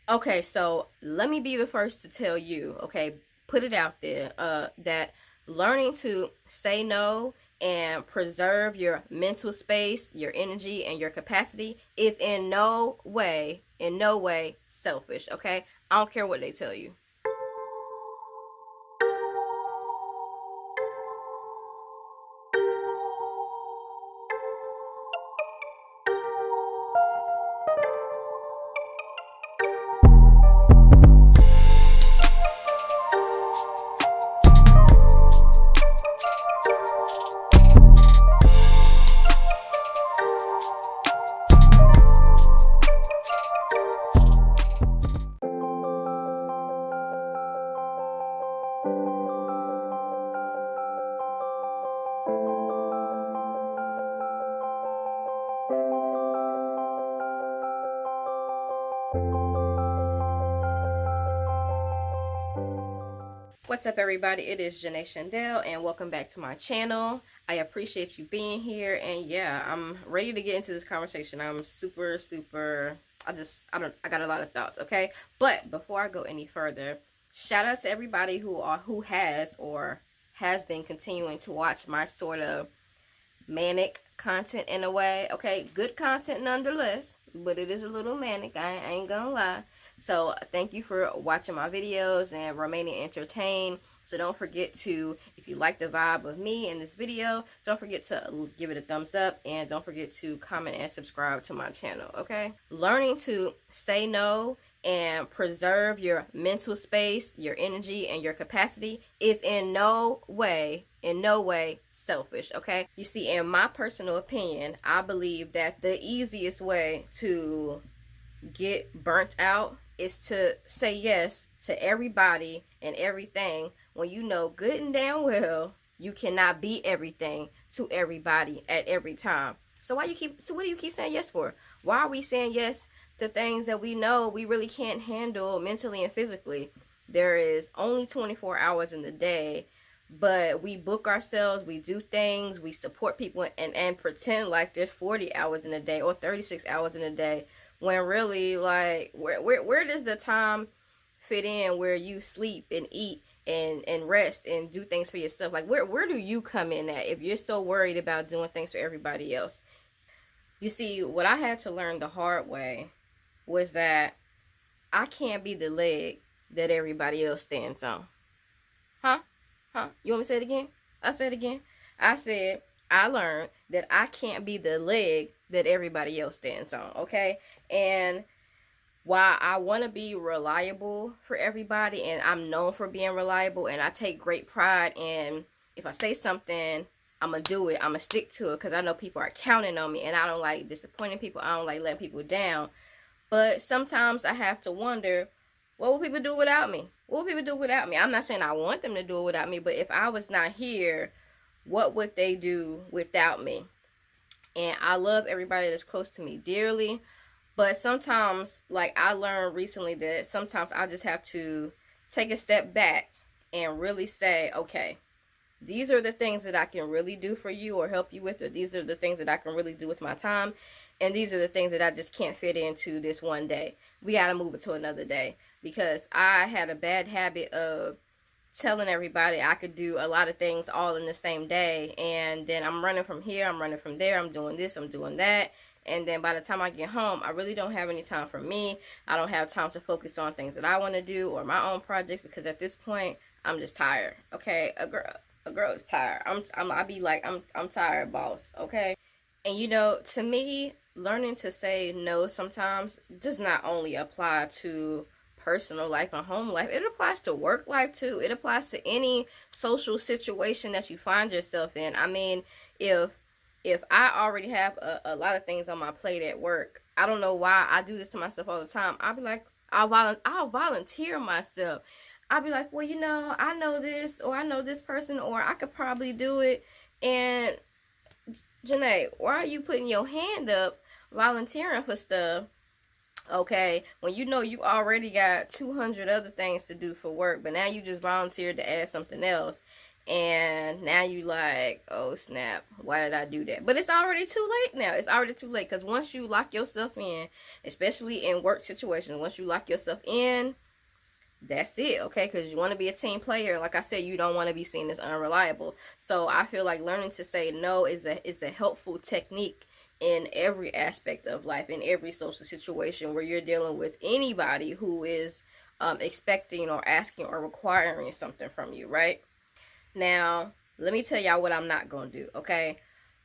Okay, so let me be the first to tell you, okay, put it out there, that learning to say no and preserve your mental space, your energy, and your capacity is in no way selfish, okay? I don't care what they tell you. What's up, everybody? It is Janae Chandel, and welcome back to my channel. I appreciate you being here, and yeah, I'm ready to get into this conversation. I'm super I got a lot of thoughts, okay? But before I go any further, shout out to everybody who has been continuing to watch my sort of manic content in a way. Okay, good content nonetheless, but it is a little manic, I ain't gonna lie. So thank you for watching my videos and remaining entertained. So don't forget to, if you like the vibe of me in this video, don't forget to give it a thumbs up, and don't forget to comment and subscribe to my channel, okay? Learning to say no and preserve your mental space, your energy, and your capacity is in no way selfish, okay? You see, in my personal opinion, I believe that the easiest way to get burnt out is to say yes to everybody and everything when you know good and damn well you cannot be everything to everybody at every time. So what do you keep saying yes for? Why are we saying yes to things that we know we really can't handle mentally and physically? There is only 24 hours in the day, but we book ourselves, we do things, we support people, and pretend like there's 40 hours in a day or 36 hours in a day, when really, like, where does the time fit in where you sleep and eat and rest and do things for yourself? Like, where do you come in at if you're so worried about doing things for everybody else? You see, what I had to learn the hard way was that I can't be the leg that everybody else stands on. Huh? You want me to say it again? I said it again. I said I learned that I can't be the leg that everybody else stands on, okay? And while I want to be reliable for everybody, and I'm known for being reliable, and I take great pride in, if I say something, I'm going to do it. I'm going to stick to it because I know people are counting on me, and I don't like disappointing people. I don't like letting people down. But sometimes I have to wonder, what will people do without me? What will people do without me? I'm not saying I want them to do it without me, but if I was not here, what would they do without me? And I love everybody that's close to me dearly, but sometimes, like, I learned recently that sometimes I just have to take a step back and really say, okay, these are the things that I can really do for you or help you with, or these are the things that I can really do with my time, and these are the things that I just can't fit into this one day. We got to move it to another day, because I had a bad habit of telling everybody I could do a lot of things all in the same day, and then I'm running from here, I'm running from there, I'm doing this, I'm doing that, and then by the time I get home, I really don't have any time for me. I don't have time to focus on things that I want to do or my own projects, because at this point, I'm just tired, okay? A girl is tired. I be like, I'm tired, boss, okay? And you know, to me, learning to say no sometimes does not only apply to personal life and home life, it applies to work life too. It applies to any social situation that you find yourself in. I mean, if I already have a lot of things on my plate at work, I don't know why I do this to myself all the time. I'll be like, I'll volunteer myself. I'll be like, well, you know, I know this, or I know this person, or I could probably do it. And Janae, why are you putting your hand up volunteering for stuff, okay, when you know you already got 200 other things to do for work, but now you just volunteered to add something else? And now you like, oh snap, why did I do that? But it's already too late now. It's already too late, because once you lock yourself in, especially in work situations, once you lock yourself in, that's it, okay? Because you want to be a team player. Like I said, you don't want to be seen as unreliable. So I feel like learning to say no is a helpful technique in every aspect of life, in every social situation where you're dealing with anybody who is expecting or asking or requiring something from you, right? Now, let me tell y'all what I'm not going to do, okay?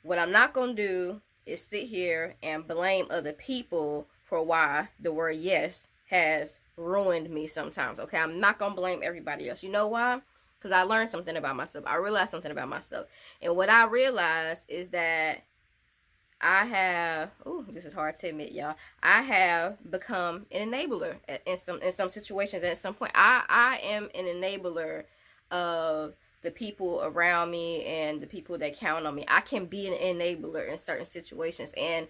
What I'm not going to do is sit here and blame other people for why the word yes has ruined me sometimes, okay? I'm not going to blame everybody else. You know why? Because I learned something about myself. I realized something about myself. And what I realized is that I have, this is hard to admit, y'all. I have become an enabler in some situations. At some point, I am an enabler of the people around me and the people that count on me. I can be an enabler in certain situations, and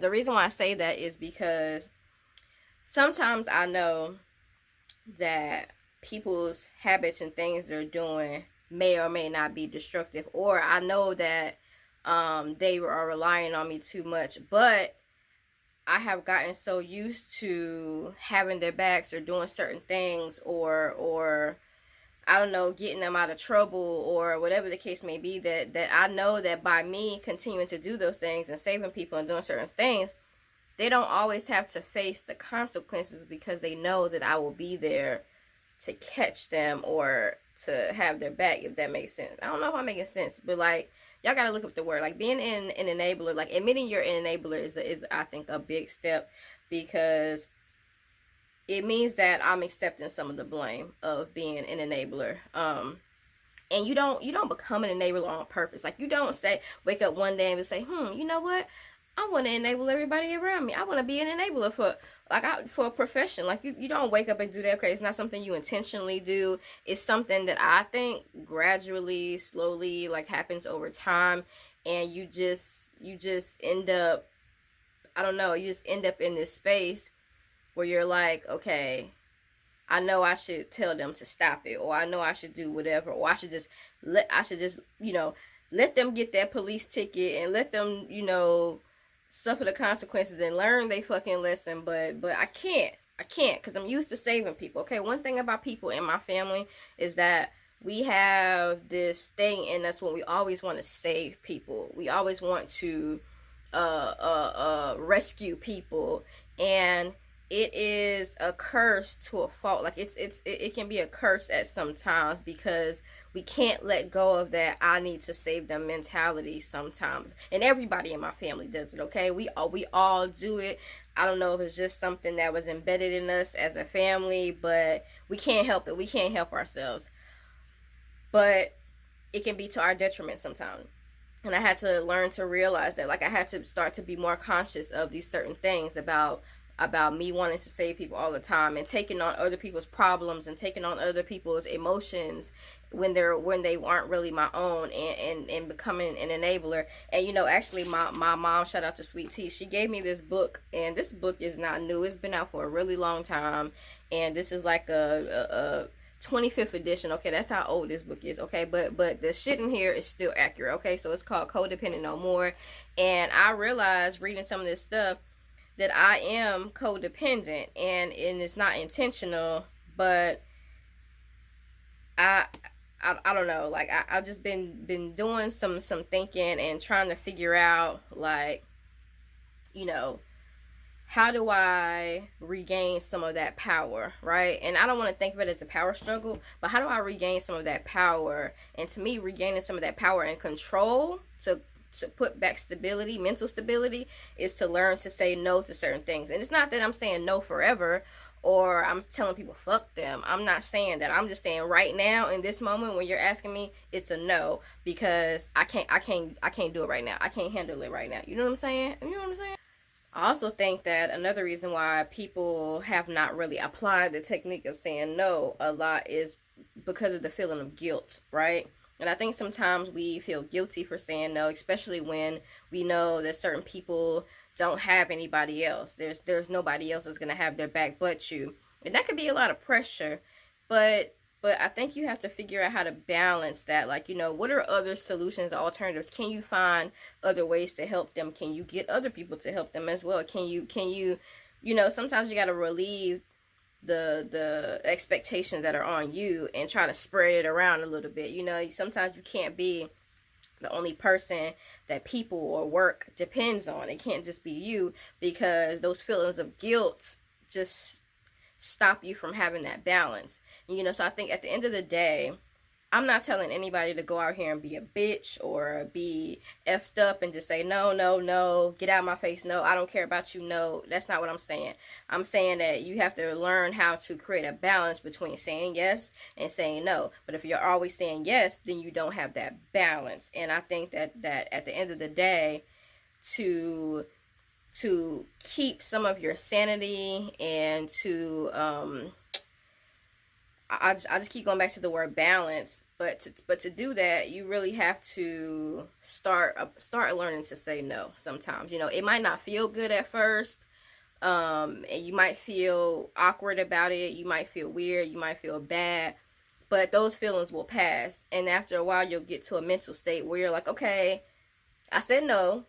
the reason why I say that is because sometimes I know that people's habits and things they're doing may or may not be destructive, or I know that they are relying on me too much, but I have gotten so used to having their backs or doing certain things, or I don't know, getting them out of trouble or whatever the case may be, that I know that by me continuing to do those things and saving people and doing certain things, they don't always have to face the consequences, because they know that I will be there to catch them or to have their back, if that makes sense. I don't know if I'm making sense, but like, y'all gotta look up the word. Like, being an enabler, like admitting you're an enabler is I think a big step, because it means that I'm accepting some of the blame of being an enabler. And you don't become an enabler on purpose. Like, you don't wake up one day and say, you know what? I want to enable everybody around me. I want to be an enabler for a profession. Like, you don't wake up and do that. Okay, it's not something you intentionally do. It's something that I think gradually, slowly, like, happens over time, and you just end up, I don't know, you just end up in this space where you're like, okay, I know I should tell them to stop it, or I know I should do whatever, or I should just let them get that police ticket and let them, suffer the consequences and learn they fucking lesson. But I can't, because I'm used to saving people. Okay, one thing about people in my family is that we have this thing in us when we always want to save people. We always want to rescue people, and it is a curse to a fault. Like, it can be a curse at some times, because we can't let go of that I need to save them mentality sometimes. And everybody in my family does it, okay? We all do it. I don't know if it's just something that was embedded in us as a family, but we can't help it. We can't help ourselves. But it can be to our detriment sometimes. And I had to learn to realize that. Like, I had to start to be more conscious of these certain things about me wanting to save people all the time, and taking on other people's problems and taking on other people's emotions when they aren't really my own, and becoming an enabler. And actually, my mom, shout out to Sweet Tea, she gave me this book, and this book is not new. It's been out for a really long time, and this is like a 25th edition. Okay, that's how old this book is. Okay, but the shit in here is still accurate. Okay, so it's called Codependent No More, and I realized reading some of this stuff that I am codependent, and it's not intentional, but I don't know, like, I've just been doing some thinking and trying to figure out, like, how do I regain some of that power, right? And I don't want to think of it as a power struggle, but how do I regain some of that power? And to me, regaining some of that power and control to put back stability, mental stability, is to learn to say no to certain things. And it's not that I'm saying no forever, or I'm telling people fuck them. I'm not saying that. I'm just saying right now, in this moment, when you're asking me, it's a no, because I can't do it right now. I can't handle it right now. You know what I'm saying? I also think that another reason why people have not really applied the technique of saying no a lot is because of the feeling of guilt, right? And I think sometimes we feel guilty for saying no, especially when we know that certain people don't have anybody else. There's nobody else that's going to have their back but you. And that could be a lot of pressure. But But I think you have to figure out how to balance that. Like, you know, what are other solutions, alternatives? Can you find other ways to help them? Can you get other people to help them as well? Can you, you know, sometimes you got to relieve the expectations that are on you and try to spread it around a little bit. You know, sometimes you can't be the only person that people or work depends on. It can't just be you, because those feelings of guilt just stop you from having that balance. You know, so I think at the end of the day, I'm not telling anybody to go out here and be a bitch or be effed up and just say, no, no, no, get out of my face, no, I don't care about you, no. That's not what I'm saying. I'm saying that you have to learn how to create a balance between saying yes and saying no. But if you're always saying yes, then you don't have that balance. And I think that at the end of the day, to keep some of your sanity and to I just keep going back to the word balance, but to do that, you really have to start learning to say no. Sometimes, you know, it might not feel good at first, and you might feel awkward about it, you might feel weird, you might feel bad, but those feelings will pass, and after a while you'll get to a mental state where you're like, okay, I said no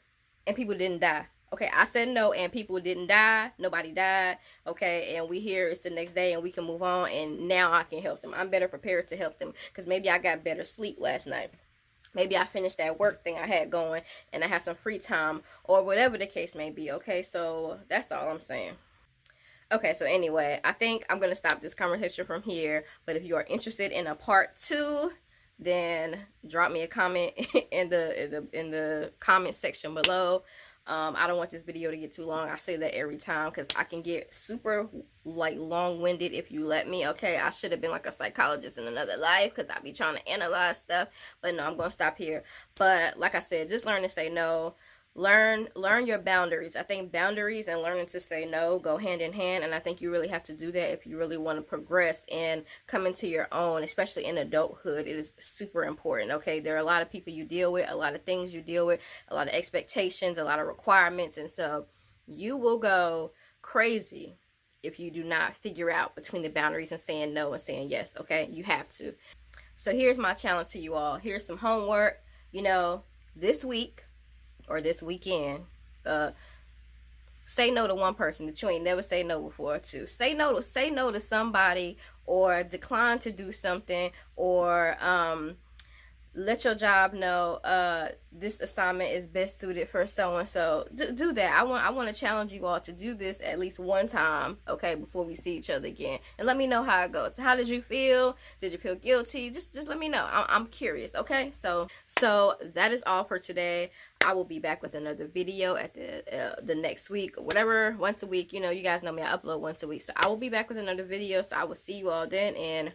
and people didn't die. Okay, I said no and people didn't die. Nobody died. Okay, and we here, it's the next day and we can move on, and now I can help them. I'm better prepared to help them because maybe I got better sleep last night. Maybe I finished that work thing I had going and I had some free time, or whatever the case may be. Okay, so that's all I'm saying. Okay, so anyway, I think I'm going to stop this conversation from here. But if you are interested in a part 2, then drop me a comment in the comment section below. I don't want this video to get too long. I say that every time because I can get super like long-winded if you let me. Okay, I should have been like a psychologist in another life because I be trying to analyze stuff. But no, I'm gonna stop here. But like I said, just learn to say no. Learn your boundaries. I think boundaries and learning to say no go hand in hand, and I think you really have to do that if you really want to progress and come into your own, especially in adulthood. It is super important. Okay, there are a lot of people you deal with, a lot of things you deal with, a lot of expectations, a lot of requirements, and so you will go crazy if you do not figure out between the boundaries and saying no and saying yes. Okay, you have to. So here's my challenge to you all. Here's some homework. You know, this week or this weekend, say no to one person that you ain't never say no before to. Say no to somebody, or decline to do something, or let your job know this assignment is best suited for so and so. Do that. I want to challenge you all to do this at least one time, okay, before we see each other again, and let me know how it goes. How did you feel? Did you feel guilty? Just let me know. I'm curious. Okay, so that is all for today. I will be back with another video at the next week, or whatever, once a week. You know, you guys know me, I upload once a week, so I will be back with another video. So I will see you all then, and